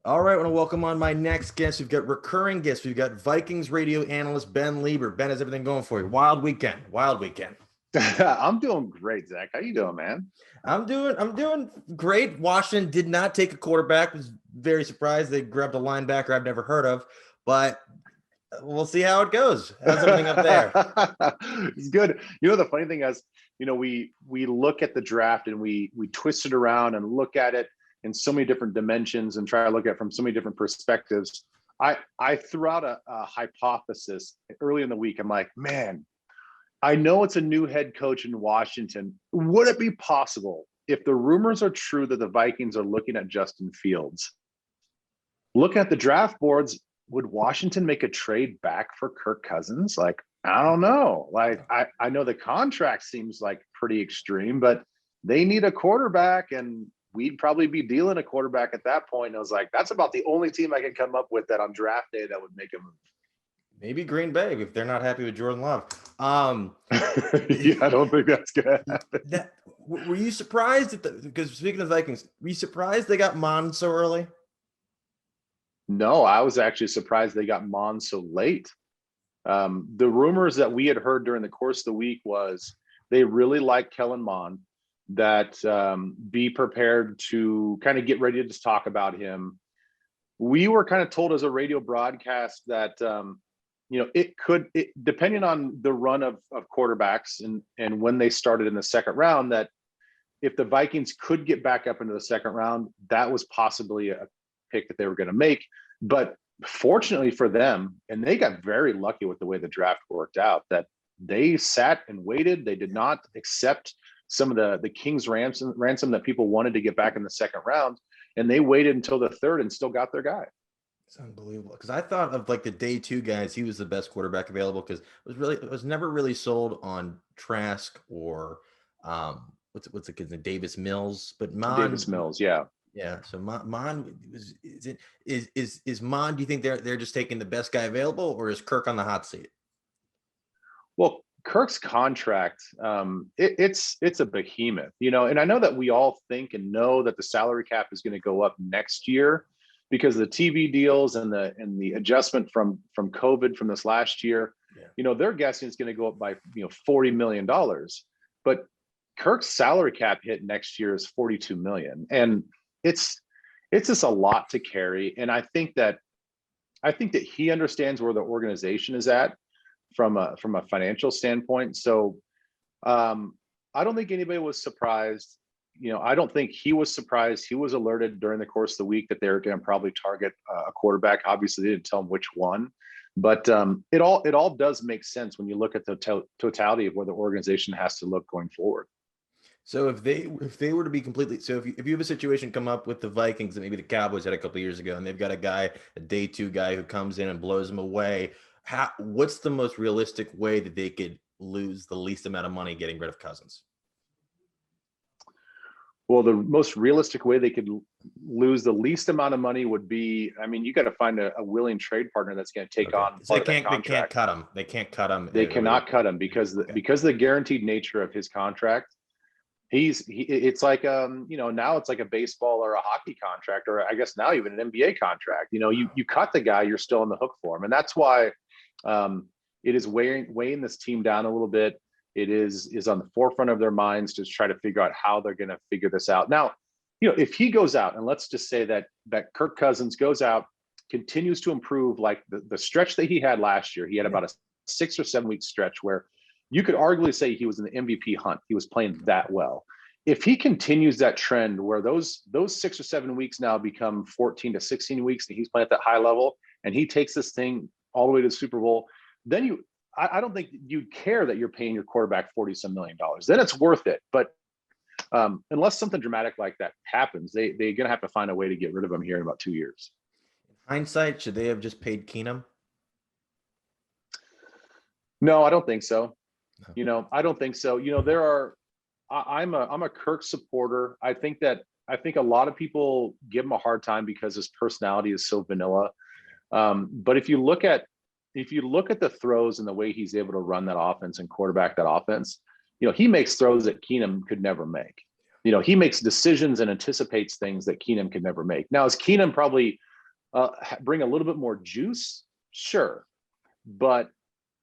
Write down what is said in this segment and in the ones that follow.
All right, I want to welcome on my next guest. We've got recurring guests. We've got Vikings radio analyst Ben Leber. Ben, has everything going for you? Wild weekend. Wild weekend. I'm doing great, Zach. How you doing, man? I'm doing great. Washington did not take a quarterback. Was very surprised. They grabbed a linebacker I've never heard of, but we'll see how it goes. How's everything up there? It's good. You know, the funny thing is, we look at the draft and we twist it around and look at it in so many different dimensions and try to look at it from so many different perspectives. I threw out a hypothesis early in the week. I'm like, man, I know it's a new head coach in Washington. Would it be possible if the rumors are true that the Vikings are looking at Justin Fields? Looking at the draft boards, would Washington make a trade back for Kirk Cousins? Like, I don't know. Like, I know the contract seems like pretty extreme, but they need a quarterback, and we'd probably be dealing a quarterback at that point. And I was like, that's about the only team I can come up with that on draft day that would make a move. Maybe Green Bay if they're not happy with Jordan Love. Yeah, I don't think that's gonna happen. Were you surprised because speaking of Vikings, were you surprised they got Mon so early? No, I was actually surprised they got Mon so late. The rumors that we had heard during the course of the week was they really like Kellen Mond, that be prepared to kind of get ready to just talk about him. We were kind of told as a radio broadcast that it depending on the run of quarterbacks and when they started in the second round, that if the Vikings could get back up into the second round, that was possibly a pick that they were going to make. But fortunately for them, and they got very lucky with the way the draft worked out, that they sat and waited. They did not accept some of the King's ransom that people wanted to get back in the second round, and they waited until the third and still got their guy. It's unbelievable, because I thought of like the day two guys, he was the best quarterback available, because it was never really sold on Trask or what's the kid's name, Davis Mills, but Davis Mills, yeah. Yeah, so Mon is Mon? Do you think they're just taking the best guy available, or is Kirk on the hot seat? Well, Kirk's contract, it's a behemoth, and I know that we all think and know that the salary cap is going to go up next year because of the TV deals and the adjustment from COVID from this last year. Yeah. They're guessing it's going to go up by $40 million, but Kirk's salary cap hit next year is $42 million, and it's just a lot to carry. And I think that he understands where the organization is at from a financial standpoint. So I don't think anybody was surprised. I don't think he was surprised. He was alerted during the course of the week that they were going to probably target a quarterback. Obviously, they didn't tell him which one, but it all does make sense when you look at the totality of where the organization has to look going forward. So if they were to be completely, so if you have a situation come up with the Vikings that maybe the Cowboys had a couple of years ago, and they've got a day two guy who comes in and blows them away, what's the most realistic way that they could lose the least amount of money getting rid of Cousins? Well, the most realistic way they could lose the least amount of money would be, you got to find a willing trade partner that's going to take on. So they can't cut him. They can't cut him. They cannot cut him because of the guaranteed nature of his contract. It's like now it's like a baseball or a hockey contract, or I guess now even an NBA contract. You cut the guy, you're still on the hook for him, and that's why it is weighing this team down a little bit. It is on the forefront of their minds to try to figure out how they're going to figure this out. Now, if he goes out, and let's just say that Kirk Cousins goes out, continues to improve, like the stretch that he had last year, he had about a 6 or 7 week stretch where you could arguably say he was in the MVP hunt. He was playing that well. If he continues that trend where those 6 or 7 weeks now become 14 to 16 weeks and he's playing at that high level, and he takes this thing all the way to the Super Bowl, then I don't think you'd care that you're paying your quarterback $40-some million. Then it's worth it. But unless something dramatic like that happens, they're going to have to find a way to get rid of him here in about 2 years. In hindsight, should they have just paid Keenum? No, I don't think so. I don't think so. I'm a Kirk supporter. I think a lot of people give him a hard time because his personality is so vanilla. But if you look at the throws and the way he's able to run that offense and quarterback that offense, he makes throws that Keenum could never make. He makes decisions and anticipates things that Keenum could never make. Now, is Keenum probably bring a little bit more juice, sure. But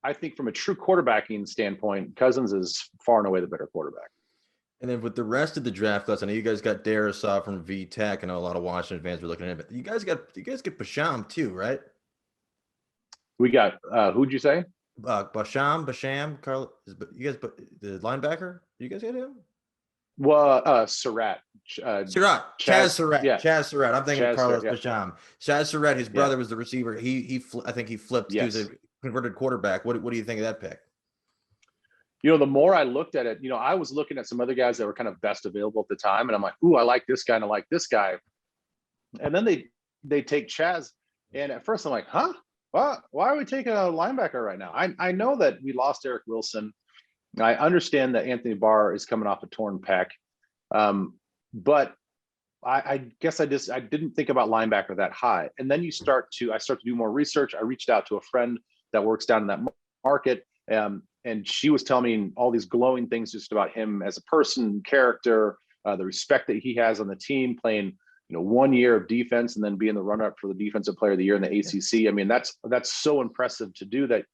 I think from a true quarterbacking standpoint, Cousins is far and away the better quarterback. And then with the rest of the draft class, I know you guys got Darisaw from VTech. I know a lot of Washington fans were looking at it, but you guys get Basham too, right? We got who'd you say? Basham, Carl. You guys, the linebacker. You guys get him? Well, Surratt. Surratt, Chaz Surratt, yeah. Chaz Surratt. I'm thinking Chaz of Carlos Surratt, Basham. Chaz Surratt, his brother was the receiver. I think he flipped. Yes. He was a converted quarterback. What do you think of that pick? You know, the more I looked at it, you know, I was looking at some other guys that were kind of best available at the time, and I'm like, ooh, I like this guy and I like this guy. And then they take Chaz, and at first I'm like, huh? Why are we taking a linebacker right now? I know that we lost Eric Wilson. I understand that Anthony Barr is coming off a torn pec. But I guess I didn't think about linebacker that high. And then I start to do more research. I reached out to a friend that works down in that market. And she was telling me all these glowing things just about him as a person, character, the respect that he has on the team, playing, 1 year of defense and then being the runner-up for the defensive player of the year in the ACC. I mean, that's so impressive to do that.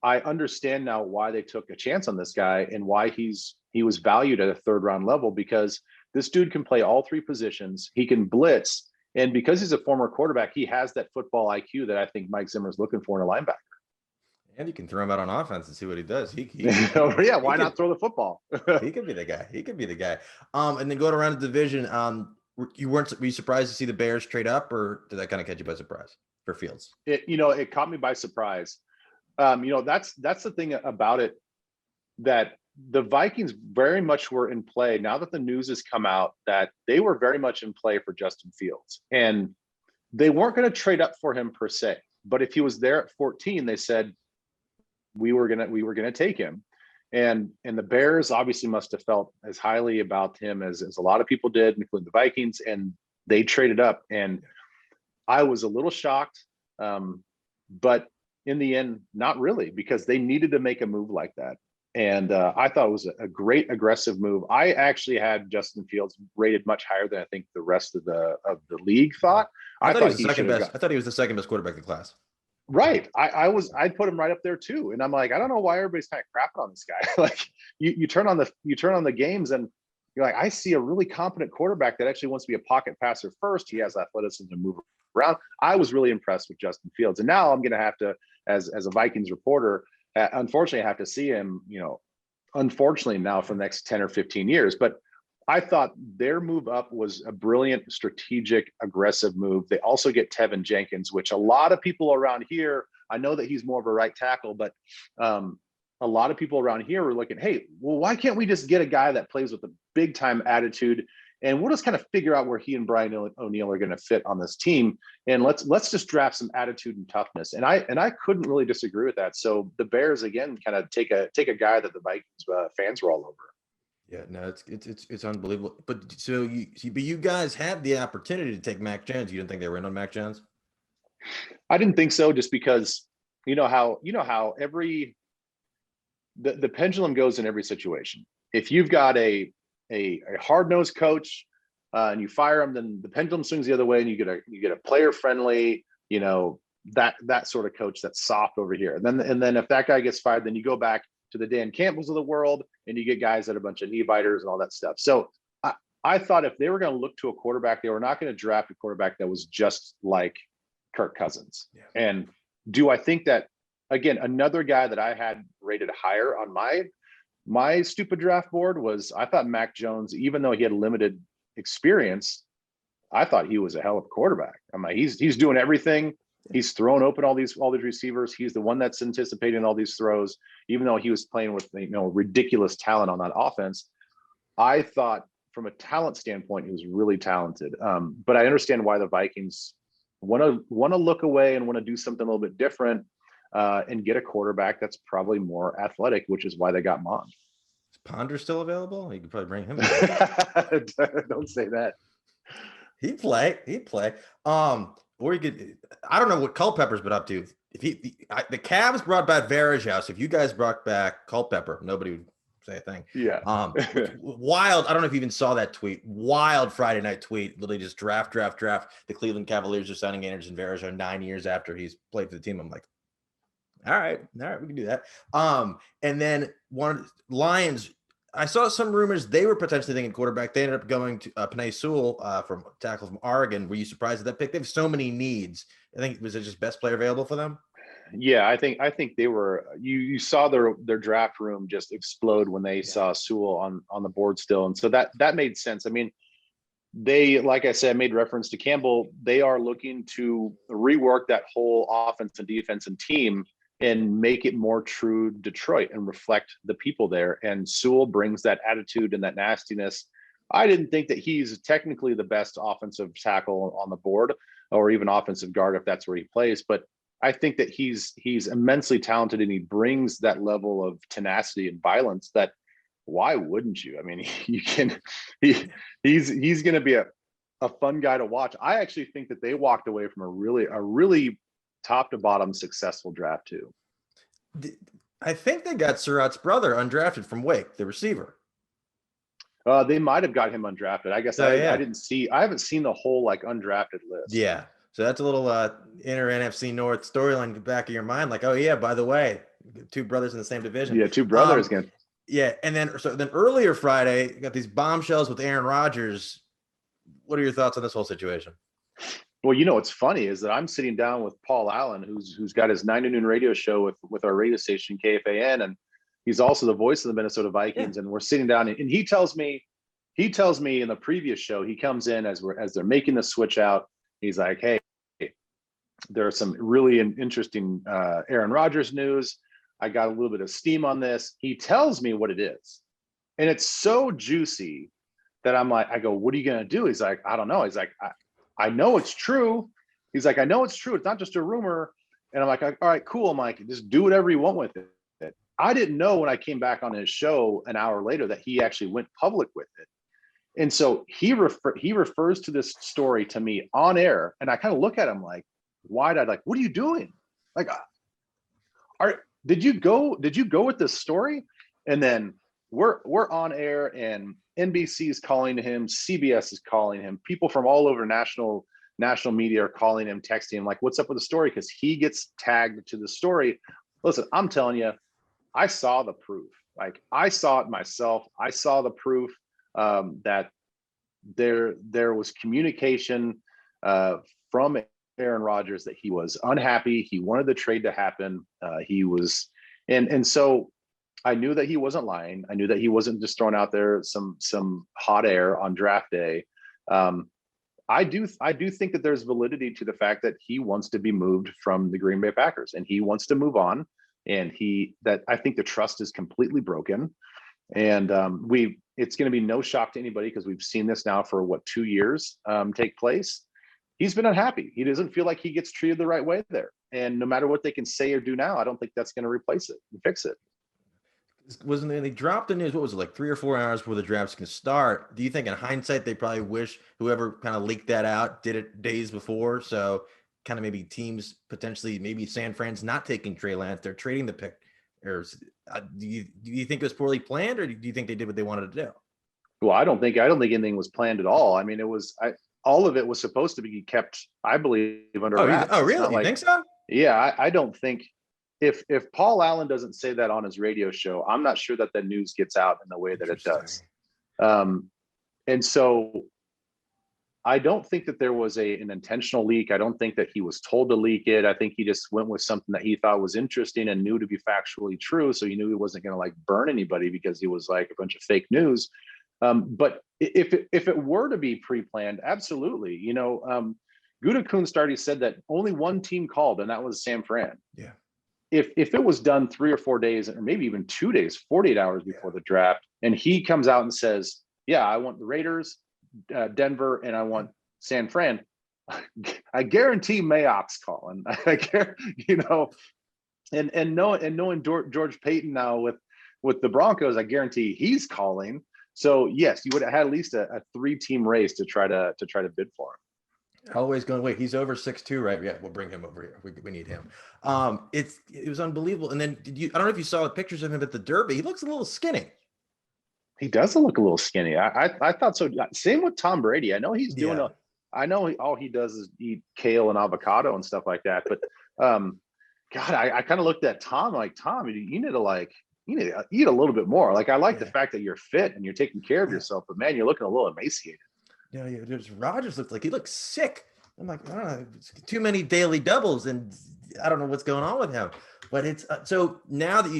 I understand now why they took a chance on this guy and why he was valued at a third round level, because this dude can play all three positions. He can blitz. And because he's a former quarterback, he has that football IQ that I think Mike Zimmer's looking for in a linebacker. And you can throw him out on offense and see what he does. Why not throw the football? He could be the guy. And then going around the division, were you surprised to see the Bears trade up, or did that kind of catch you by surprise for Fields? It caught me by surprise. That's the thing about it, that the Vikings very much were in play now that the news has come out that they were very much in play for Justin Fields, and they weren't going to trade up for him per se. But if he was there at 14, they said we were gonna take him, and the Bears obviously must have felt as highly about him as a lot of people did, including the Vikings, and they traded up. And I was a little shocked, but in the end, not really, because they needed to make a move like that. And I thought it was a great aggressive move. I actually had Justin Fields rated much higher than I think the rest of the league thought. I thought he was the second best. I thought he was the second best quarterback in the class. Right. I'd put him right up there too. And I'm like, I don't know why everybody's kind of crapping on this guy. Like you turn on the games and you're like, I see a really competent quarterback that actually wants to be a pocket passer first. He has athleticism to move around. I was really impressed with Justin Fields. And now I'm going to have to, as a Vikings reporter, unfortunately, I have to see him, unfortunately now for the next 10 or 15 years. But I thought their move up was a brilliant, strategic, aggressive move. They also get Tevin Jenkins, which a lot of people around here, I know that he's more of a right tackle, but a lot of people around here were looking, hey, well, why can't we just get a guy that plays with a big time attitude? And we'll just kind of figure out where he and Brian O'Neill are going to fit on this team. And let's just draft some attitude and toughness. And I couldn't really disagree with that. So the Bears, again, kind of take a guy that the Vikings fans were all over. Yeah, no, it's unbelievable. But you guys had the opportunity to take Mac Jones. You didn't think they were in on Mac Jones? I didn't think so, just because you know how the pendulum goes in every situation. If you've got a hard-nosed coach and you fire him, then the pendulum swings the other way, and you get a player-friendly, that sort of coach that's soft over here. And then if that guy gets fired, then you go back to the Dan Campbells of the world, and you get guys that are a bunch of knee biters and all that stuff. So I thought if they were going to look to a quarterback, they were not going to draft a quarterback that was just like Kirk Cousins. Yeah. And do I think that, again, another guy that I had rated higher on my stupid draft board was, I thought Mac Jones, even though he had limited experience, I thought he was a hell of a quarterback. I'm like, he's doing everything. He's thrown open all these receivers. He's the one that's anticipating all these throws, even though he was playing with ridiculous talent on that offense. I thought from a talent standpoint, he was really talented. But I understand why the Vikings want to look away and want to do something a little bit different and get a quarterback that's probably more athletic, which is why they got Mond. Is Ponder still available? You could probably bring him. Don't say that. He'd play. Or you could, I don't know what Culpepper's been up to. If the Cavs brought back Varejao, if you guys brought back Culpepper, nobody would say a thing. Yeah. Wild. I don't know if you even saw that tweet. Wild Friday night tweet. Literally just draft. The Cleveland Cavaliers are signing Anderson Varejao 9 years after he's played for the team. I'm like, all right, we can do that. And then one Lions. I saw some rumors they were potentially thinking quarterback. They ended up going to Penei Sewell from tackle from Oregon. Were you surprised at that pick? They have so many needs. I think was it just best player available for them? Yeah, I think they were. You saw their draft room just explode when they saw Sewell on the board still, and so that made sense. I mean, they, like I said, made reference to Campbell. They are looking to rework that whole offense and defense and team and make it more true Detroit and reflect the people there. And Sewell brings that attitude and that nastiness. I didn't think that he's technically the best offensive tackle on the board or even offensive guard if that's where he plays, but I think that he's immensely talented and he brings that level of tenacity and violence that why wouldn't you? I mean, you can he's going to be a fun guy to watch. I actually think that they walked away from a really top to bottom successful draft too. I think they got Surratt's brother undrafted from Wake, the receiver. They might have got him undrafted. I guess I haven't seen the whole like undrafted list. Yeah. So that's a little inner NFC North storyline in the back of your mind. Like, oh yeah, by the way, two brothers in the same division. Yeah, two brothers again. Yeah. And then earlier Friday, you got these bombshells with Aaron Rodgers. What are your thoughts on this whole situation? Well, what's funny is that I'm sitting down with Paul Allen, who's got his 9 to noon radio show with our radio station KFAN, and he's also the voice of the Minnesota Vikings. Yeah. And we're sitting down, and he tells me in the previous show, he comes in as they're making the switch out. He's like, hey, there's some really interesting Aaron Rodgers news. I got a little bit of steam on this. He tells me what it is, and it's so juicy that I'm like, I go, what are you gonna do? He's like, I don't know. He's like, I know it's true. He's like, I know it's true. It's not just a rumor. And I'm like, all right, cool. I'm like, just do whatever you want with it. I didn't know when I came back on his show an hour later that he actually went public with it. And so he refers to this story to me on air. And I kind of look at him like, wide-eyed, like, what are you doing? Like, did you go with this story? And then we're on air and NBC is calling him, CBS is calling him, people from all over national media are calling him, texting him, like, what's up with the story? Because he gets tagged to the story. Listen, I'm telling you, I saw the proof. Like, I saw it myself. I saw the proof that there was communication from Aaron Rodgers that he was unhappy. He wanted the trade to happen. He was, and so I knew that he wasn't lying. I knew that he wasn't just throwing out there some hot air on draft day. I do think that there's validity to the fact that he wants to be moved from the Green Bay Packers and he wants to move on. And I think the trust is completely broken. And it's going to be no shock to anybody because we've seen this now for 2 years take place. He's been unhappy. He doesn't feel like he gets treated the right way there. And no matter what they can say or do now, I don't think that's going to replace it and fix it. Wasn't they dropped the news? What was it, like 3 or 4 hours before the draft's going to start? Do you think in hindsight, they probably wish whoever kind of leaked that out did it days before? So kind of maybe teams potentially, maybe San Fran's not taking Trey Lance. They're trading the pick. Or do you think it was poorly planned, or do you think they did what they wanted to do? Well, I don't think anything was planned at all. I mean, all of it was supposed to be kept, I believe, under wraps. Oh, really? You think so? Yeah, I don't think if Paul Allen doesn't say that on his radio show, I'm not sure that the news gets out in the way that it does. And so I don't think that there was an intentional leak. I don't think that he was told to leak it. I think he just went with something that he thought was interesting and knew to be factually true. So he knew he wasn't going to like burn anybody because he was like a bunch of fake news. But if it were to be pre-planned, absolutely. Gutekunst already said that only one team called, and that was San Fran. Yeah. If it was done 3 or 4 days, or maybe even 2 days, 48 hours before the draft, and he comes out and says, yeah, I want the Raiders, Denver, and I want San Fran, I guarantee Mayock's calling. And knowing George Payton now with the Broncos, I guarantee he's calling. So yes, you would have had at least a 3-team race to try to bid for him. Always going, wait, he's over 6'2", right? Yeah, we'll bring him over here. We need him. It was unbelievable. And then I don't know if you saw the pictures of him at the Derby. He looks a little skinny. He does look a little skinny. I thought so. Same with Tom Brady. I know he's doing Yeah. I know all he does is eat kale and avocado and stuff like that. But God, I kind of looked at Tom like, Tom, you need to you need to eat a little bit more. Like, I like the Yeah. fact that you're fit and you're taking care of yourself, but man, you're looking a little emaciated. Yeah, there's Rogers looked like he looks sick. I'm like, I don't know, too many daily doubles, and I don't know what's going on with him. But it's so now that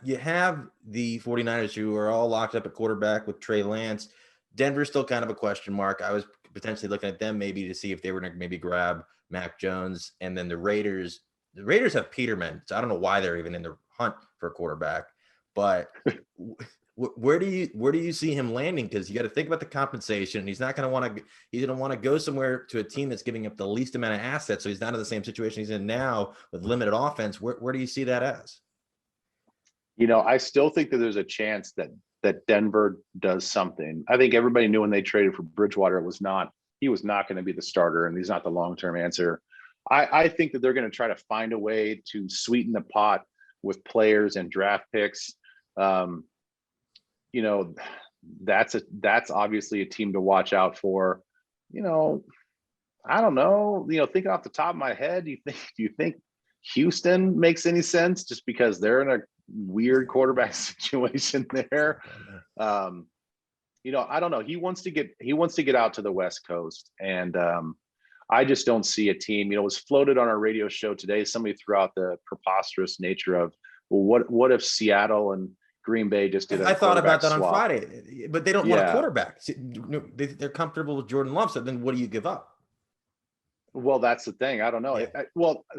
you have the 49ers who are all locked up at quarterback with Trey Lance. Denver's still kind of a question mark. I was potentially looking at them maybe to see if they were going to maybe grab Mac Jones, and then the Raiders. The Raiders have Peterman, so I don't know why they're even in the hunt for a quarterback. But where do you see him landing? Because you got to think about the compensation. He's not going to want to. He's going to want to go somewhere to a team that's giving up the least amount of assets. So he's not in the same situation he's in now with limited offense. Where do you see that as? I still think that there's a chance that Denver does something. I think everybody knew when they traded for Bridgewater, he was not going to be the starter, and he's not the long-term answer. I think that they're going to try to find a way to sweeten the pot with players and draft picks. You know, that's obviously a team to watch out for. I don't know. Thinking off the top of my head, do you think Houston makes any sense just because they're in a weird quarterback situation there? I don't know. He wants to get out to the West Coast, and I just don't see a team. It was floated on our radio show today. Somebody threw out the preposterous nature of, well, what if Seattle and Green Bay just did I thought about that swap? on Friday, but they don't want a quarterback. They're comfortable with Jordan Love. So then what do you give up? Well, that's the thing. I don't know. Yeah.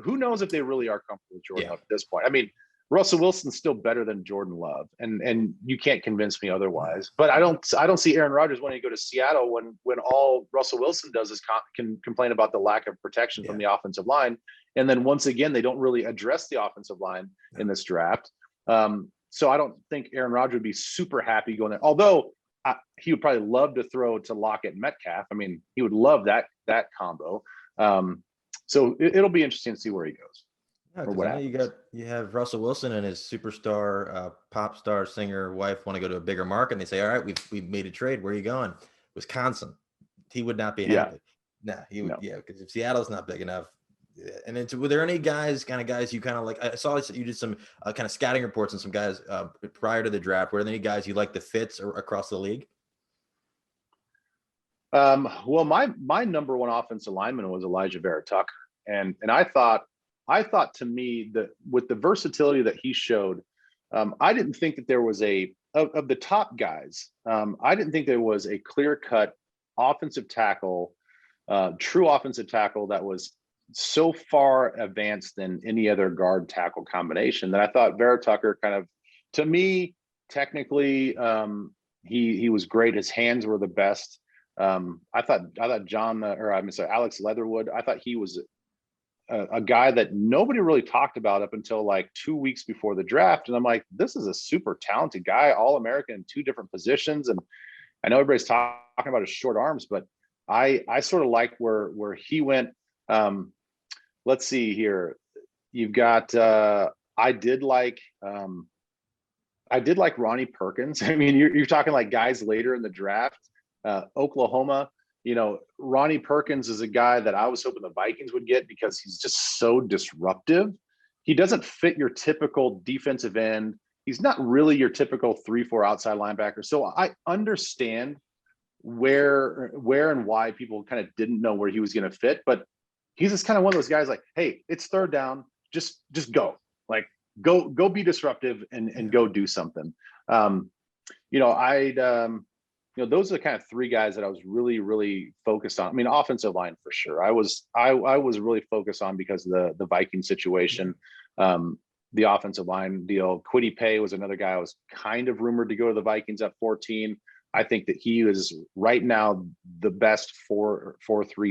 Who knows if they really are comfortable with Jordan Love at this point? I mean, Russell Wilson's still better than Jordan Love, and you can't convince me otherwise. But I don't see Aaron Rodgers wanting to go to Seattle when all Russell Wilson does is can complain about the lack of protection from the offensive line, and then once again they don't really address the offensive line in this draft. So I don't think Aaron Rodgers would be super happy going there. Although he would probably love to throw to Lockett and Metcalf. I mean, he would love that combo. So it'll be interesting to see where he goes. Yeah, or what I know you have Russell Wilson and his superstar pop star singer wife want to go to a bigger market, and they say, all right, we've made a trade. Where are you going? Wisconsin. He would not be happy. He would. Yeah, because if Seattle's not big enough. And then were there any guys you kind of like? I saw that you did some kind of scouting reports and some guys prior to the draft. Were there any guys you like the fits across the league? Well, my number one offensive lineman was Elijah Vera Tucker, and I thought to me that with the versatility that he showed, I didn't think that there was of the top guys. I didn't think there was a clear-cut offensive tackle, true offensive tackle that was so far advanced than any other guard tackle combination that I thought Vera Tucker kind of, to me, technically, he was great. His hands were the best. I thought Alex Leatherwood. I thought he was a guy that nobody really talked about up until like 2 weeks before the draft. And I'm like, this is a super talented guy, All-American in 2 different positions. And I know everybody's talking about his short arms, but I sort of like where he went. Let's see here. You've got I did like Ronnie Perkins. I mean, you're talking like guys later in the draft. Oklahoma, Ronnie Perkins is a guy that I was hoping the Vikings would get because he's just so disruptive. He doesn't fit your typical defensive end. He's not really your typical 3-4 outside linebacker. So I understand where and why people kind of didn't know where he was going to fit, but he's just kind of one of those guys like, hey, it's third down, just go. Like go be disruptive and go do something. Those are the kind of 3 guys that I was really, really focused on. I mean, offensive line for sure. I was really focused on because of the Viking situation, the offensive line deal. Kwity Paye was another guy I was kind of rumored to go to the Vikings at 14. I think that he is right now the best 4-3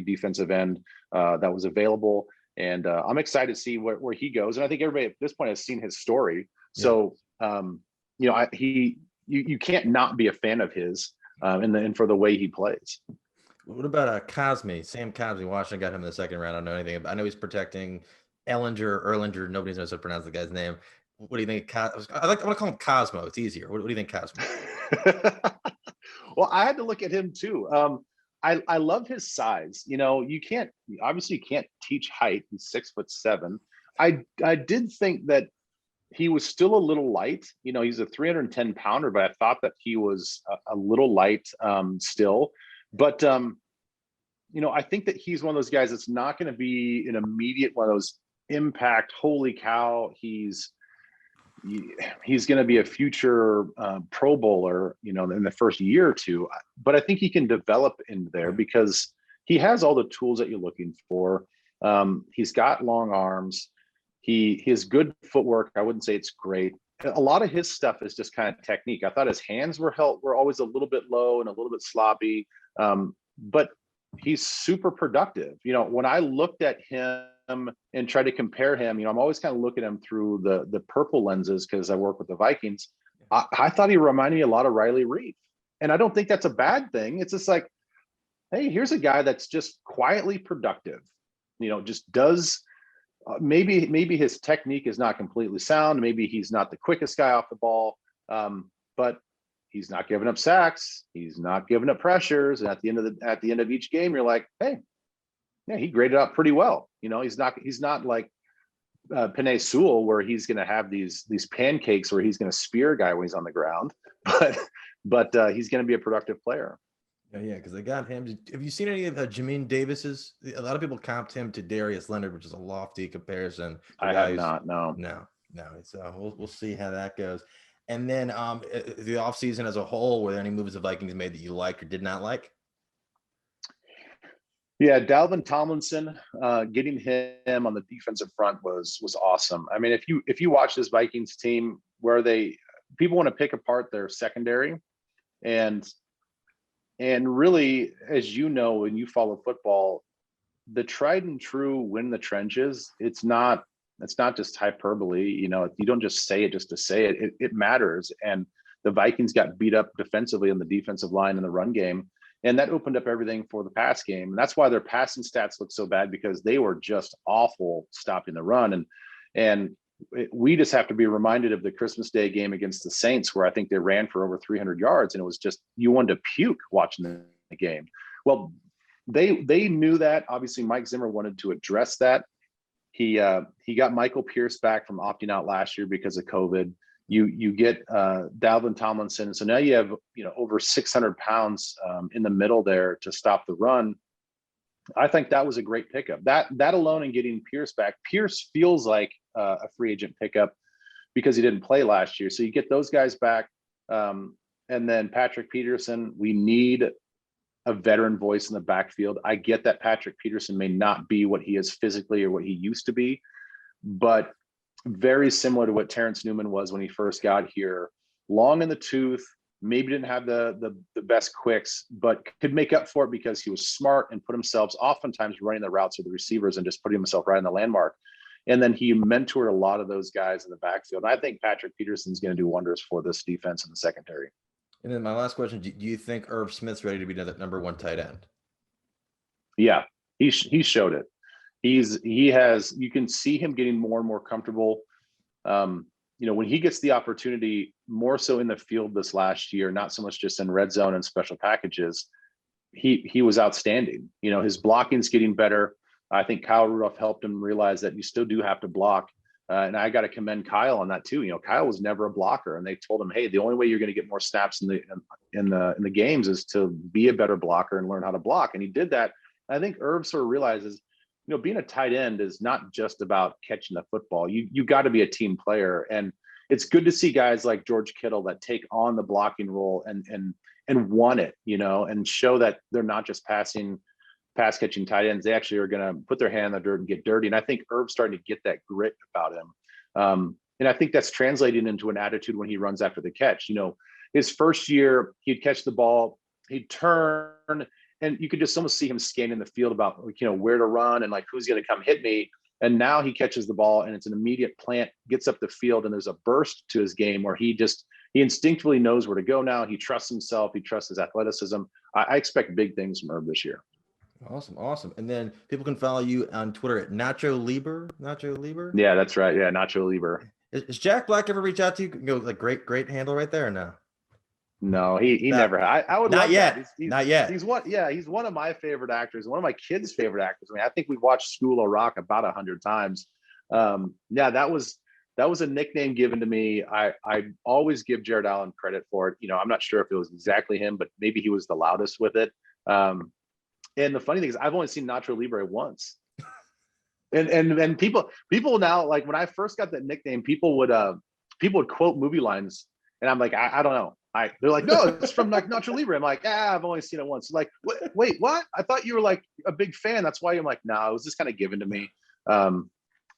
defensive end that was available. And I'm excited to see where he goes. And I think everybody at this point has seen his story. So, you can't not be a fan of his. And for the way he plays. What about Cosme? Sam Cosme, Washington got him in the second round. I don't know anything about. I know he's protecting Erlinger. Nobody knows how to pronounce the guy's name. What do you think? I want to call him Cosmo. It's easier. What do you think, Cosmo? Well, I had to look at him too. I love his size. You can't obviously you can't teach height. He's 6'7". I did think that he was still a little light. He's a 310 pounder, but I thought that he was a little light still. But I think that he's one of those guys that's not going to be an immediate one of those impact. Holy cow, he's going to be a future Pro Bowler, in the first year or two. But I think he can develop into there because he has all the tools that you're looking for. He's got long arms. He has good footwork. I wouldn't say it's great. A lot of his stuff is just kind of technique. I thought his hands were always a little bit low and a little bit sloppy, but he's super productive. When I looked at him and try to compare him, I'm always kind of looking at him through the purple lenses because I work with the Vikings. I thought he reminded me a lot of Riley Reid, and I don't think that's a bad thing. It's just like, hey, here's a guy that's just quietly productive. Just does. Maybe his technique is not completely sound. Maybe he's not the quickest guy off the ball, but he's not giving up sacks. He's not giving up pressures. And at the end of each game, you're like, hey, yeah, he graded out pretty well. He's not like Penei Sewell, where he's going to have these pancakes where he's going to spear a guy when he's on the ground, but he's going to be a productive player. Yeah, because they got him. Have you seen any of Jamin Davis's? A lot of people comped him to Darius Leonard, which is a lofty comparison. I have not. No. So we'll see how that goes. And then the offseason as a whole, were there any moves the Vikings made that you liked or did not like? Yeah, Dalvin Tomlinson, getting him on the defensive front was awesome. I mean, if you watch this Vikings team, where people want to pick apart their secondary, and really, as when you follow football, the tried and true win the trenches. It's not just hyperbole. You don't just say it just to say it. It matters. And the Vikings got beat up defensively on the defensive line in the run game. And that opened up everything for the pass game. And that's why their passing stats look so bad, because they were just awful stopping the run. And we just have to be reminded of the Christmas Day game against the Saints, where I think they ran for over 300 yards. And it was just, you wanted to puke watching the game. Well, they knew that. Obviously, Mike Zimmer wanted to address that. He got Michael Pierce back from opting out last year because of COVID. You get Dalvin Tomlinson. So now you have, over 600 pounds in the middle there to stop the run. I think that was a great pickup. That alone, and getting Pierce back. Pierce feels like a free agent pickup because he didn't play last year. So you get those guys back. And then Patrick Peterson, we need a veteran voice in the backfield. I get that Patrick Peterson may not be what he is physically or what he used to be, but very similar to what Terrence Newman was when he first got here. Long in the tooth, maybe didn't have the best quicks, but could make up for it because he was smart and put himself oftentimes running the routes of the receivers and just putting himself right in the landmark. And then he mentored a lot of those guys in the backfield. I think Patrick Peterson's going to do wonders for this defense in the secondary. And then my last question, do you think Irv Smith's ready to be the number one tight end? Yeah, he showed it. You can see him getting more and more comfortable. When he gets the opportunity, more so in the field this last year, not so much just in red zone and special packages, he was outstanding. His blocking's getting better. I think Kyle Rudolph helped him realize that you still do have to block. And I got to commend Kyle on that too. Kyle was never a blocker, and they told him, hey, the only way you're going to get more snaps in the games is to be a better blocker and learn how to block. And he did that. I think Irv sort of realizes, being a tight end is not just about catching the football. You got to be a team player. And it's good to see guys like George Kittle that take on the blocking role and won it, and show that they're not just pass catching tight ends. They actually are going to put their hand in the dirt and get dirty. And I think Irv's starting to get that grit about him. And I think that's translating into an attitude when he runs after the catch. His first year, he'd catch the ball, he'd turn, and you could just almost see him scanning the field about, where to run and like, who's going to come hit me. And now he catches the ball and it's an immediate plant, gets up the field, and there's a burst to his game where he instinctively knows where to go now. He trusts himself. He trusts his athleticism. I expect big things from Irv this year. Awesome. And then people can follow you on Twitter at Nacho Leber. Yeah, that's right. Yeah, Nacho Leber. Is Jack Black ever reach out to you? Go like great handle right there or no? No, he No, never. I would not love that. yet. Not yet. He's one of my favorite actors. One of my kids' favorite actors. I mean, I think we watched School of Rock about 100 times. Yeah, that was a nickname given to me. I always give Jared Allen credit for it. You know, I'm not sure if it was exactly him, but maybe he was the loudest with it. And the funny thing is, I've only seen Nacho Libre once. And people now, like when I first got that nickname, people would quote movie lines, and I'm like, I don't know. They're like, no, it's from like Nacho Libre. I'm like, I've only seen it once. Like, wait, what? I thought you were like a big fan. That's why I'm like, no, it was just kind of given to me.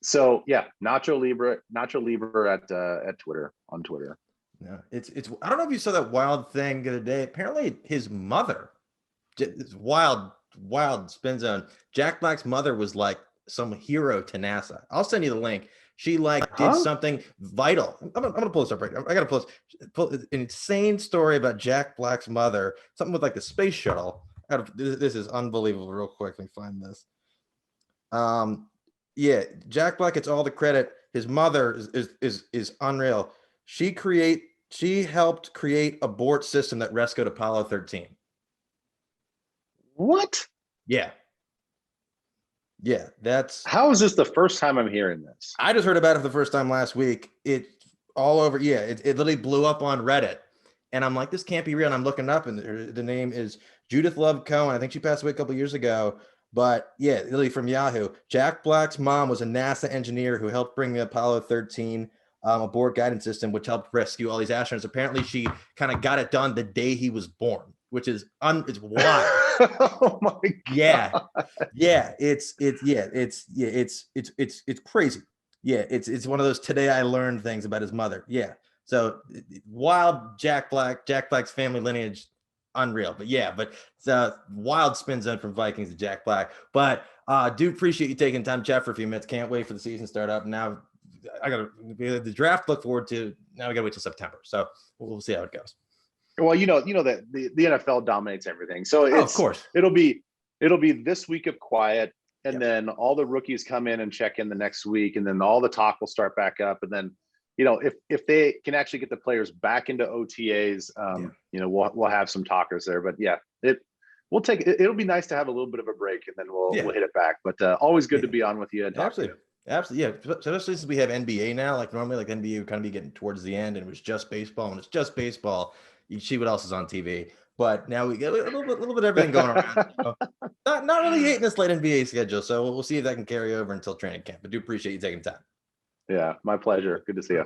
So yeah, Nacho Libre at Twitter, on Twitter. No, it's I don't know if you saw that wild thing the other day. Apparently his mother, it's wild spin zone. Jack Black's mother was like some hero to NASA. I'll send you the link. She like did something vital. I'm gonna pull this up right now. I gotta pull an insane story about Jack Black's mother. Something with like the space shuttle. This is unbelievable. Real quick, let me find this. Yeah, Jack Black gets all the credit. His mother is unreal. She helped create abort system that rescued Apollo 13. What? Yeah. Yeah, that's how is this the first time I'm hearing this? I just heard about it for the first time last week. It all over, yeah, it literally blew up on Reddit. And I'm like, this can't be real. And I'm looking up, and the name is Judith Love Cohen. I think she passed away a couple years ago. But yeah, literally from Yahoo. Jack Black's mom was a NASA engineer who helped bring the Apollo 13 abort guidance system, which helped rescue all these astronauts. Apparently, she kind of got it done the day he was born, which is it's wild. Oh my God. Yeah, it's crazy. Yeah, it's one of those today I learned things about his mother. Yeah, so wild Jack Black's family lineage, unreal. But yeah, but it's a wild spin zone from Vikings to Jack Black. But do appreciate you taking time to chat for a few minutes. Can't wait for the season start up. Now I got the draft to look forward to. Now we got to wait till September. So we'll see how it goes. Well, you know that the NFL dominates everything. So of course it'll be this week of quiet, and then all the rookies come in and check in the next week, and then all the talk will start back up. And then, you know, if they can actually get the players back into OTAs, you know, we'll have some talkers there. But yeah, it'll be nice to have a little bit of a break, and then we'll hit it back. But always good to be on with you and talk to you. Absolutely. Yeah. So especially since we have NBA now, like normally like NBA would kind of be getting towards the end and it was just baseball, and it's just baseball. You see what else is on TV. But now we get a little bit of everything going around. So not really hating this late NBA schedule. So we'll see if that can carry over until training camp. But do appreciate you taking time. Yeah, my pleasure. Good to see you.